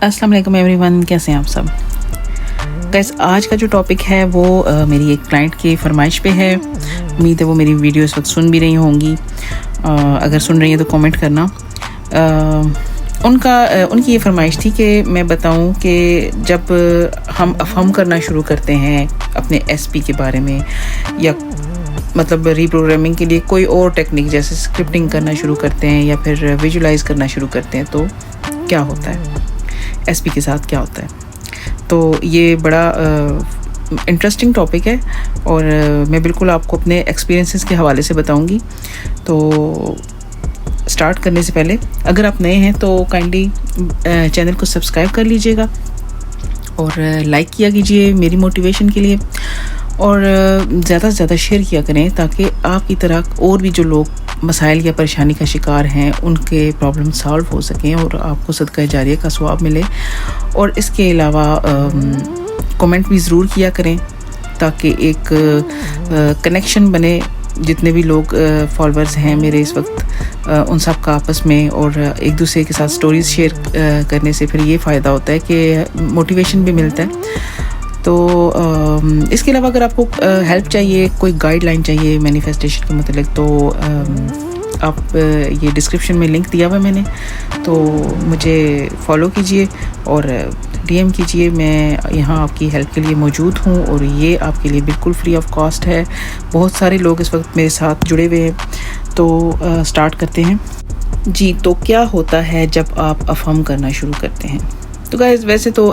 अस्सलाम वालेकुम एवरीवन, कैसे हैं आप सब। गैस आज का जो टॉपिक है वो मेरी एक क्लाइंट की फरमाइश पे है। उम्मीद है वो मेरी वीडियो इस वक्त सुन भी रही होंगी। अगर सुन रही हैं तो कमेंट करना। उनकी ये फरमाइश थी कि मैं बताऊं कि जब हम अफहम करना शुरू करते हैं अपने एसपी के बारे में या मतलब रीप्रोग्रामिंग के लिए कोई और टेक्निक जैसे स्क्रिप्टिंग करना शुरू करते हैं या फिर विजुलाइज करना शुरू करते हैं तो क्या होता है, एसपी के साथ क्या होता है। तो ये बड़ा इंटरेस्टिंग टॉपिक है और मैं बिल्कुल आपको अपने एक्सपीरियंसेस के हवाले से बताऊंगी। तो स्टार्ट करने से पहले अगर आप नए हैं तो काइंडली चैनल को सब्सक्राइब कर लीजिएगा और लाइक किया कीजिए मेरी मोटिवेशन के लिए, और ज़्यादा से ज़्यादा शेयर किया करें ताकि आपकी तरह और भी जो लोग मसाइल या परेशानी का शिकार हैं उनके प्रॉब्लम सॉल्व हो सकें और आपको सदका जारिया का सवाब मिले। और इसके अलावा कमेंट भी ज़रूर किया करें ताकि एक कनेक्शन बने। जितने भी लोग फॉलोअर्स हैं मेरे इस वक्त उन सब का आपस में और एक दूसरे के साथ स्टोरीज़ शेयर करने से फिर ये फ़ायदा होता है कि मोटिवेशन भी मिलता है। तो इसके अलावा अगर आपको हेल्प चाहिए, कोई गाइडलाइन चाहिए मैनिफेस्टेशन के मतलब, तो आप ये डिस्क्रिप्शन में लिंक दिया हुआ है मैंने, तो मुझे फॉलो कीजिए और डीएम कीजिए। मैं यहाँ आपकी हेल्प के लिए मौजूद हूँ और ये आपके लिए बिल्कुल फ्री ऑफ कॉस्ट है। बहुत सारे लोग इस वक्त मेरे साथ जुड़े हुए हैं। तो स्टार्ट करते हैं जी। तो क्या होता है जब आप अफहम करना शुरू करते हैं। तो गाइस वैसे तो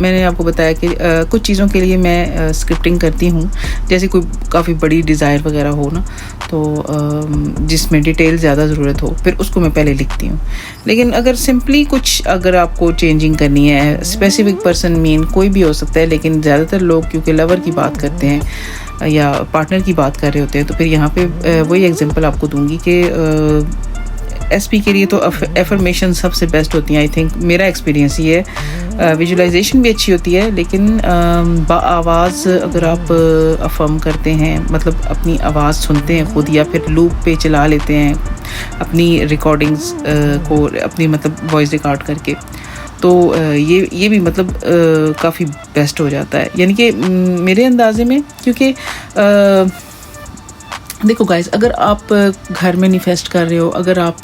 मैंने आपको बताया कि कुछ चीज़ों के लिए मैं स्क्रिप्टिंग करती हूँ, जैसे कोई काफ़ी बड़ी डिज़ायर वगैरह हो ना, तो जिसमें डिटेल ज़्यादा ज़रूरत हो फिर उसको मैं पहले लिखती हूँ। लेकिन अगर सिंपली कुछ अगर आपको चेंजिंग करनी है, स्पेसिफिक पर्सन मीन कोई भी हो सकता है, लेकिन ज़्यादातर लोग क्योंकि लवर की बात करते हैं या पार्टनर की बात कर रहे होते हैं, तो फिर यहाँ पे वही एग्जांपल आपको दूंगी कि एसपी के लिए तो एफर्मेशन सबसे बेस्ट होती हैं। आई थिंक मेरा एक्सपीरियंस ये है। विजुलाइजेशन भी अच्छी होती है, लेकिन आवाज़ अगर आप अफर्म करते हैं, मतलब अपनी आवाज़ सुनते हैं खुद या फिर लूप पे चला लेते हैं अपनी रिकॉर्डिंग्स को, अपनी मतलब वॉइस रिकॉर्ड करके, तो ये भी मतलब काफ़ी बेस्ट हो जाता है। यानी कि मेरे अंदाजे में, क्योंकि देखो गाइस, अगर आप घर मैनिफेस्ट कर रहे हो, अगर आप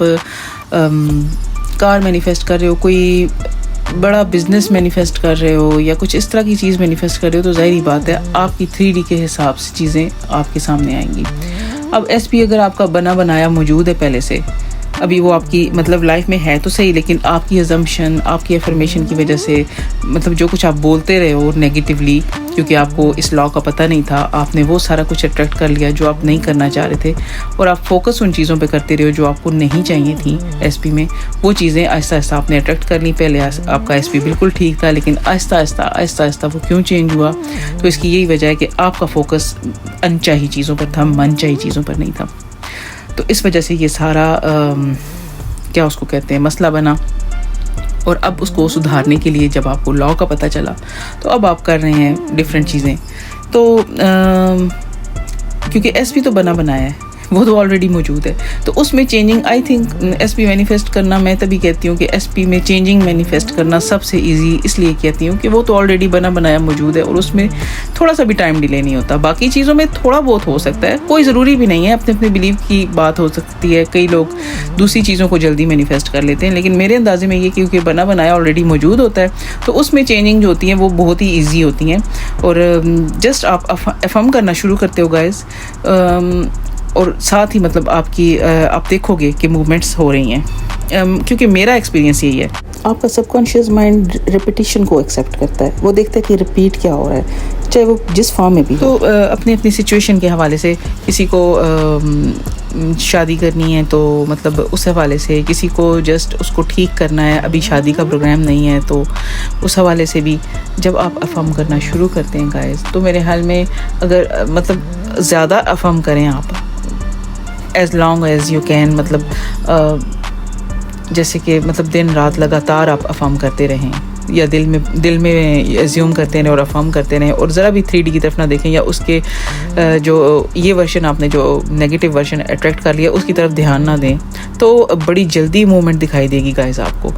कार मैनिफेस्ट कर रहे हो, कोई बड़ा बिजनेस मैनिफेस्ट कर रहे हो या कुछ इस तरह की चीज़ मैनिफेस्ट कर रहे हो, तो ज़ाहिर बात है आपकी 3D के हिसाब से चीज़ें आपके सामने आएंगी। अब एसपी अगर आपका बना बनाया मौजूद है पहले से, अभी वो आपकी मतलब लाइफ में है तो सही, लेकिन आपकी अजम्पशन, आपकी एफर्मेशन की वजह से मतलब जो कुछ आप बोलते रहे हो नेगेटिवली, क्योंकि आपको इस लॉ का पता नहीं था, आपने वो सारा कुछ अट्रैक्ट कर लिया जो आप नहीं करना चाह रहे थे, और आप फोकस उन चीज़ों पे करते रहे हो जो आपको नहीं चाहिए थी एसपी में। वो चीज़ें आहिस्ता आहिस्ता आपने अट्रैक्ट कर ली। पहले आपका एसपी बिल्कुल ठीक था, लेकिन आहिस्ता आहिस्ता वो क्यों चेंज हुआ, तो इसकी यही वजह है कि आपका फोकस अनचाही चीज़ों पर था, मनचाही चीज़ों पर नहीं था। तो इस वजह से ये सारा क्या उसको कहते हैं मसला बना। और अब उसको सुधारने के लिए जब आपको लॉ का पता चला तो अब आप कर रहे हैं डिफरेंट चीज़ें। तो क्योंकि एसपी तो बना बनाया है, वो तो ऑलरेडी मौजूद है, तो उसमें changing I think SP manifest करना, मैं तभी कहती हूँ कि एसपी में चेंजिंग मैनिफेस्ट करना सबसे इजी इसलिए कहती हूँ कि वो तो ऑलरेडी बना बनाया मौजूद है और उसमें थोड़ा सा भी टाइम डिले नहीं होता। बाकी चीज़ों में थोड़ा बहुत हो सकता है, कोई ज़रूरी भी नहीं है, अपने अपने बिलीव की बात हो सकती है। कई लोग दूसरी चीज़ों को जल्दी मैनिफेस्ट कर लेते हैं, लेकिन मेरे अंदाजे में ये क्योंकि बना बनाया ऑलरेडी मौजूद होता है तो उसमें चेंजिंग जो होती हैं वो बहुत ही ईजी होती हैं। और जस्ट आप अफर्म करना शुरू करते हो गाइस, और साथ ही मतलब आप देखोगे कि मूवमेंट्स हो रही हैं, क्योंकि मेरा एक्सपीरियंस यही है। आपका सबकॉन्शियस माइंड रिपीटिशन को एक्सेप्ट करता है, वो देखता है कि रिपीट क्या हो रहा है, चाहे वो जिस फॉर्म में भी। तो अपनी अपनी सिचुएशन के हवाले से, किसी को शादी करनी है तो मतलब उस हवाले से, किसी को जस्ट उसको ठीक करना है, अभी शादी का प्रोग्राम नहीं है तो उस हवाले से भी जब आप अफर्म करना शुरू करते हैं गाइस, तो मेरे ख्याल में अगर मतलब ज़्यादा अफर्म करें आप, as long as you can, मतलब जैसे कि मतलब दिन रात लगातार आप अफर्म करते रहें, या दिल में एज्यूम करते रहें और अफर्म करते रहें और ज़रा भी 3D की तरफ ना देखें, या उसके जो ये वर्जन आपने जो नेगेटिव वर्जन अट्रैक्ट कर लिया उसकी तरफ ध्यान ना दें, तो बड़ी जल्दी मूवमेंट दिखाई देगी गाइस आपको।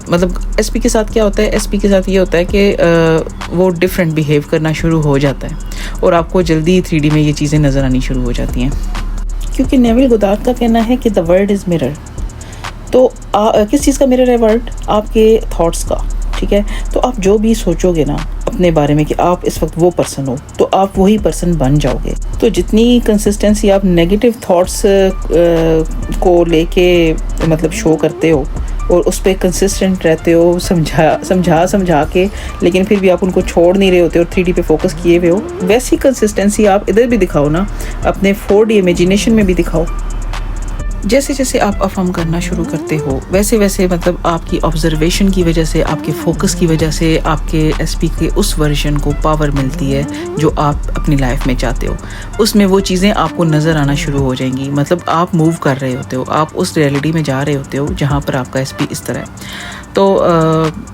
मतलब एसपी के साथ क्या होता है, एसपी के साथ ये होता है कि वो डिफरेंट बिहेव करना शुरू हो जाता है और आपको जल्दी 3D में ये चीज़ें नज़र आनी शुरू हो जाती हैं, क्योंकि नेविल गोदार्ड का कहना है कि द वर्ल्ड इज़ मिरर। तो किस चीज़ का मिरर है वर्ल्ड? आपके थॉट्स का, ठीक है। तो आप जो भी सोचोगे ना अपने बारे में कि आप इस वक्त वो पर्सन हो, तो आप वही पर्सन बन जाओगे। तो जितनी कंसिस्टेंसी आप नेगेटिव थॉट्स को लेके मतलब शो करते हो और उस पर कंसिस्टेंट रहते हो समझा के, लेकिन फिर भी आप उनको छोड़ नहीं रहे होते और 3D पे फोकस किए हुए हो, वैसी कंसिस्टेंसी आप इधर भी दिखाओ ना, अपने 4D इमेजिनेशन में भी दिखाओ। जैसे जैसे आप अफर्म करना शुरू करते हो वैसे वैसे मतलब आपकी ऑब्जर्वेशन की वजह से, आपके फोकस की वजह से आपके एसपी के उस वर्जन को पावर मिलती है जो आप अपनी लाइफ में चाहते हो। उसमें वो चीज़ें आपको नज़र आना शुरू हो जाएंगी, मतलब आप मूव कर रहे होते हो, आप उस रियलिटी में जा रहे होते हो जहाँ पर आपका एसपी इस तरह है। तो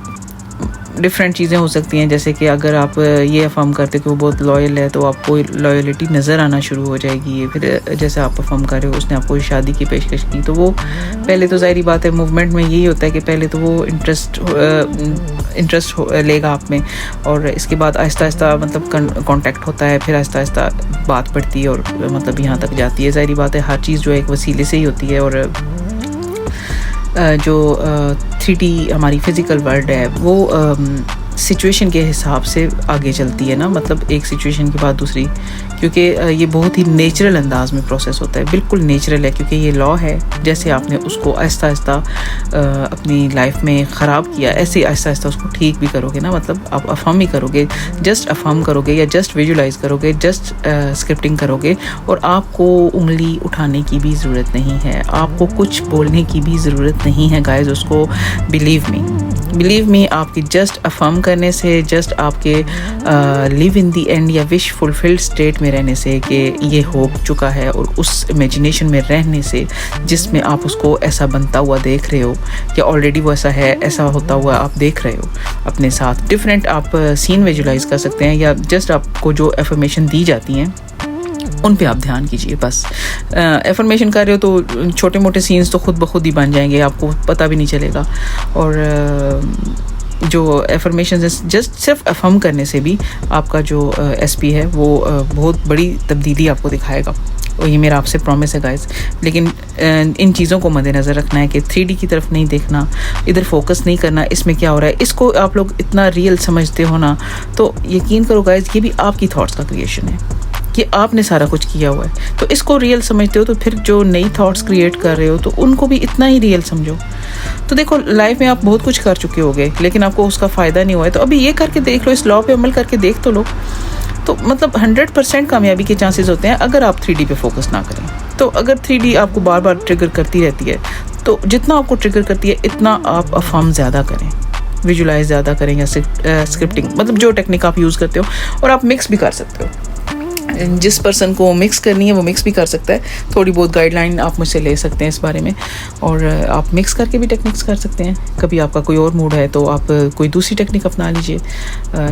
डिफरेंट चीज़ें हो सकती हैं, जैसे कि अगर आप ये अफर्म करते हो कि वो बहुत लॉयल है तो आपको लॉयलिटी नज़र आना शुरू हो जाएगी। फिर जैसे आप अफर्म कर रहे हो उसने आपको शादी की पेशकश की, तो वो पहले तो ज़ाहिर बात है मूवमेंट में यही होता है कि पहले तो वो इंटरेस्ट लेगा आप में, और इसके बाद आहिस्ता आहिस्ता मतलब कांटेक्ट होता है, फिर आहिस्ता आहिस्ता बात बढ़ती है और मतलब यहाँ तक जाती है। ज़ाहिर बात है हर चीज़ जो है एक वसीले से ही होती है, और जो 3D हमारी फिज़िकल वर्ल्ड है वो सिचुएशन के हिसाब से आगे चलती है ना, मतलब एक सिचुएशन के बाद दूसरी, क्योंकि ये बहुत ही नेचुरल अंदाज में प्रोसेस होता है, बिल्कुल नेचुरल है, क्योंकि ये लॉ है। जैसे आपने उसको आहिस्ता आहिस्ता अपनी लाइफ में ख़राब किया, ऐसे आहिस्ता आहिस्ता उसको ठीक भी करोगे ना, मतलब आप अफर्म ही करोगे, जस्ट अफर्म करोगे या जस्ट विजुलाइज करोगे, जस्ट स्क्रिप्टिंग करोगे, और आपको उंगली उठाने की भी ज़रूरत नहीं है, आपको कुछ बोलने की भी ज़रूरत नहीं है गाइस। उसको बिलीव मी आपकी जस्ट अफर्म करने से, जस्ट आपके लिव इन दी एंड या विश फुलफिल्ड स्टेट में रहने से कि ये हो चुका है, और उस इमेजिनेशन में रहने से जिसमें आप उसको ऐसा बनता हुआ देख रहे हो या ऑलरेडी वो ऐसा है, ऐसा होता हुआ आप देख रहे हो अपने साथ, डिफरेंट आप सीन विजुलाइज कर सकते हैं, या जस्ट आपको जो एफर्मेशन दी जाती हैं उन पे आप ध्यान कीजिए। बस एफर्मेशन कर रहे हो तो छोटे मोटे सीन्स तो खुद ब खुद ही बन जाएंगे, आपको पता भी नहीं चलेगा। और जो एफर्मेशन जस्ट सिर्फ अफर्म करने से भी आपका जो एसपी है वो बहुत बड़ी तब्दीली आपको दिखाएगा, और ये मेरा आपसे प्रॉमिस है गाइस। लेकिन इन चीज़ों को मद्देनज़र रखना है कि 3D की तरफ नहीं देखना, इधर फोकस नहीं करना, इसमें क्या हो रहा है इसको आप लोग इतना रियल समझते हो ना, तो यकीन करो गाइस ये भी आपकी थॉट्स का क्रिएशन है, कि आपने सारा कुछ किया हुआ है। तो इसको रियल समझते हो तो फिर जो नई थॉट्स क्रिएट कर रहे हो तो उनको भी इतना ही रियल समझो। तो देखो लाइफ में आप बहुत कुछ कर चुके होगे लेकिन आपको उसका फ़ायदा नहीं हुआ है, तो अभी ये करके देख लो, इस लॉ पे अमल करके देख तो लो। तो मतलब 100% कामयाबी के चांसेस होते हैं अगर आप 3D पे फोकस ना करें। तो अगर 3D आपको बार बार ट्रिगर करती रहती है, तो जितना आपको ट्रिगर करती है इतना आप अफर्म ज़्यादा करें, विजुलाइज ज़्यादा करें, या स्क्रिप्टिंग मतलब जो टेक्निक आप यूज़ करते हो। और आप मिक्स भी कर सकते हो, जिस पर्सन को मिक्स करनी है वो मिक्स भी कर सकता है, थोड़ी बहुत गाइडलाइन आप मुझसे ले सकते हैं इस बारे में, और आप मिक्स करके भी टेक्निक्स कर सकते हैं। कभी आपका कोई और मूड है तो आप कोई दूसरी टेक्निक अपना लीजिए,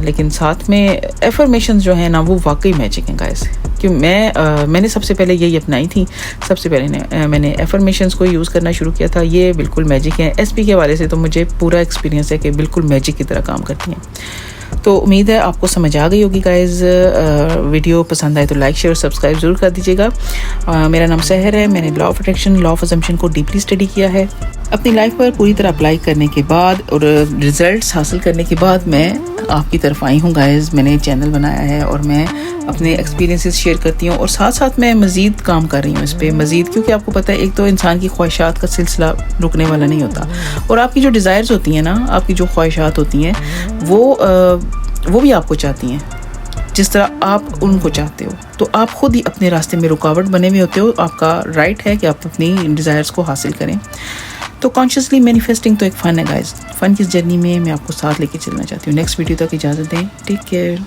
लेकिन साथ में एफर्मेशंस जो है ना वो वाकई मैजिक हैं गाइस। क्यों मैंने सबसे पहले यही अपनाई थी, सबसे पहले मैंने एफर्मेशंस को यूज़ करना शुरू किया था, ये बिल्कुल मैजिक है। एसपी के हवाले से तो मुझे पूरा एक्सपीरियंस है कि बिल्कुल मैजिक की तरह काम करती हैं। तो उम्मीद है आपको समझ आ गई होगी गाइस। वीडियो पसंद आए तो लाइक शेयर सब्सक्राइब ज़रूर कर दीजिएगा। मेरा नाम सहर है, मैंने law of attraction, law of assumption को डीपली स्टडी किया है। अपनी लाइफ पर पूरी तरह अप्लाई करने के बाद और रिजल्ट्स हासिल करने के बाद मैं आपकी तरफ आई हूँ गाइस। मैंने चैनल बनाया है और मैं अपने एक्सपीरियंसेस शेयर करती हूँ, और साथ साथ मैं मज़ीद काम कर रही हूँ इस पर मज़ीद, क्योंकि आपको पता है एक तो इंसान की ख्वाहिशात का सिलसिला रुकने वाला नहीं होता, और आपकी जो डिज़ायर्स होती हैं ना, आपकी जो ख्वाहिशात होती हैं वो भी आपको चाहती हैं जिस तरह आप उनको चाहते हो। तो आप खुद ही अपने रास्ते में रुकावट बने हुए होते हो, आपका राइट है कि आप अपनी डिज़ायर्स को हासिल करें। तो कॉन्शियसली मैनिफेस्टिंग तो एक फ़न है गाइस। फ़न की इस जर्नी में मैं आपको साथ लेके चलना चाहती हूँ। नेक्स्ट वीडियो तक इजाज़त दें, टेक केयर।